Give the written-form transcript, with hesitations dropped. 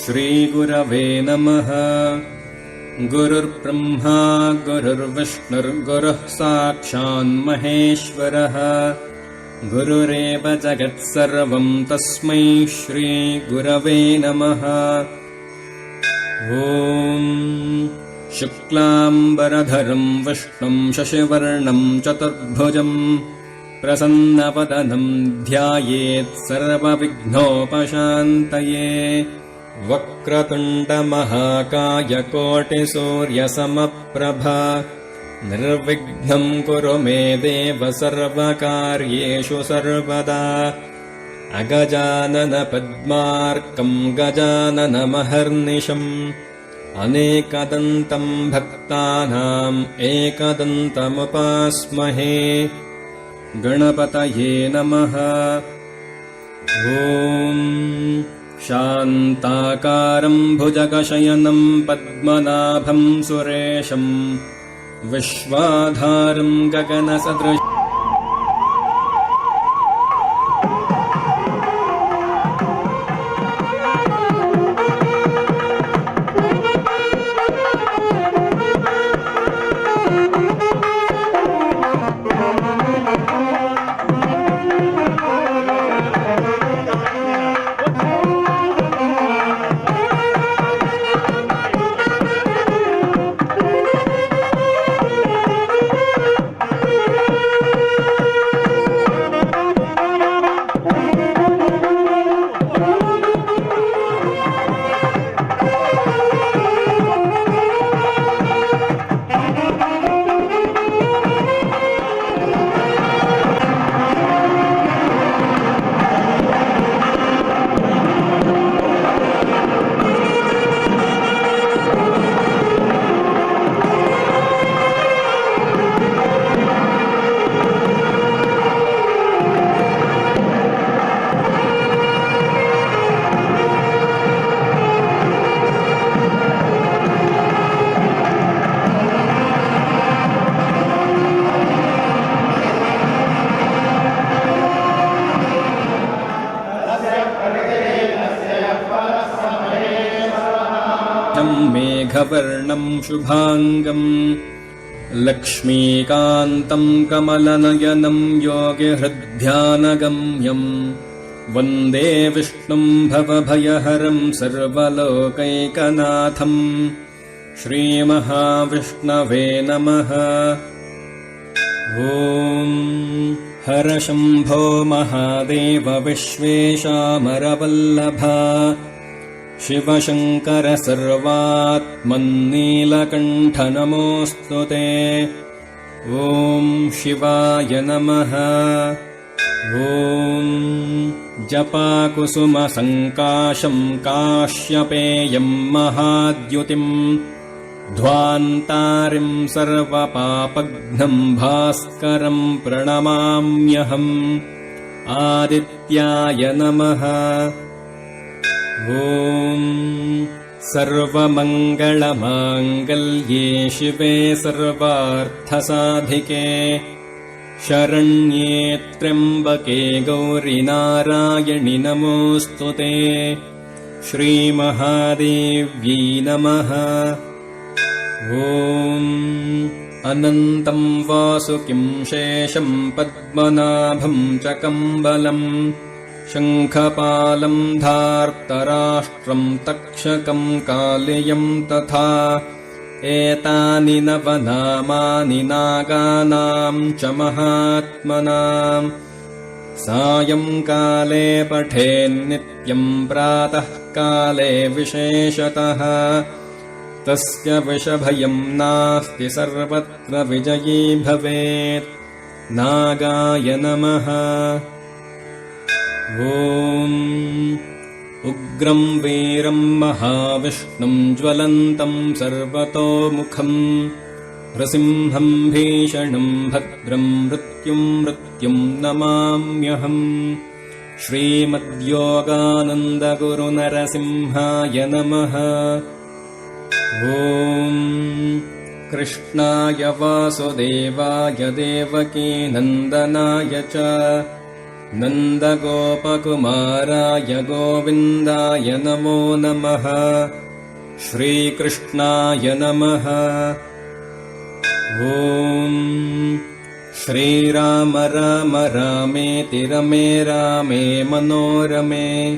श्रीगुरवे नमः। गुरुर्ब्रह्मा गुरुर्विष्णुर्गुरुः साक्षान्महेश्वरः। गुरुरेव जगत्सर्वम् तस्मै श्रीगुरवे नमः। ॐ शुक्लाम्बरधरम् विष्णुम् शशिवर्णम् चतुर्भुजम् प्रसन्नवदनम् ध्यायेत् सर्वविघ्नोपशान्तये। वक्रतुण्डमहाकाय कोटिसूर्यसमप्रभा निर्विघ्नम् कुरु मे देव सर्वकार्येषु सर्वदा। अगजानन पद्मार्कम् गजाननमहर्निशम् अनेकदन्तम् भक्तानाम् एकदन्तमुपास्महे। गणपतये नमः। ॐ शान्ताकारम् भुजगशयनम् पद्मनाभम् सुरेशम् विश्वाधारम् गगनसदृशम् मेघवर्णम् शुभाङ्गम् लक्ष्मीकान्तम् कमलनयनम् योगिहृद्ध्यानगम्यम् वन्दे विष्णुम् भवभयहरम् सर्वलोकैकनाथम्। श्रीमहाविष्णवे नमः। ॐ हर शम्भो महादेव विश्वेशामरवल्लभा शिवशङ्कर सर्वात्मन्नीलकण्ठ नमोऽस्तु ते। ॐ शिवाय नमः। ॐ जपाकुसुमसङ्काशम् काश्यपेयम् महाद्युतिम् ध्वान्तारिम् सर्वपापघ्नम् भास्करम् प्रणमाम्यहम्। आदित्याय नमः। ॐ सर्वमङ्गलमाङ्गल्ये शिवे सर्वार्थसाधिके शरण्ये त्र्यम्बके गौरि नारायणि नमोऽस्तु ते। श्रीमहादेव्यै नमः। ॐ अनन्तम् वासुकिम् शेषम् पद्मनाभम् च कम्बलम् शङ्खपालम् धार्तराष्ट्रम् तक्षकम् कालियम् तथा एतानि नवनामानि नागानाम् च महात्मनाम् सायङ्काले पठेन्नित्यम् प्रातः काले विशेषतः तस्य विषभयम् नास्ति सर्वत्र विजयी भवेत्। नागाय नमः। ॐ उग्रम् वीरम् महाविष्णुम् ज्वलन्तम् सर्वतोमुखम् नृसिंहम् भीषणम् भद्रम् मृत्युम् नमाम्यहम्। श्रीमद्योगानन्दगुरुनरसिंहाय नमः। ॐ कृष्णाय वासुदेवाय देवकीनन्दनाय च नन्दगोपकुमाराय गोविन्दाय नमो नमः। श्रीकृष्णाय नमः। ॐ श्रीराम राम रामेति रमे रामे मनोरमे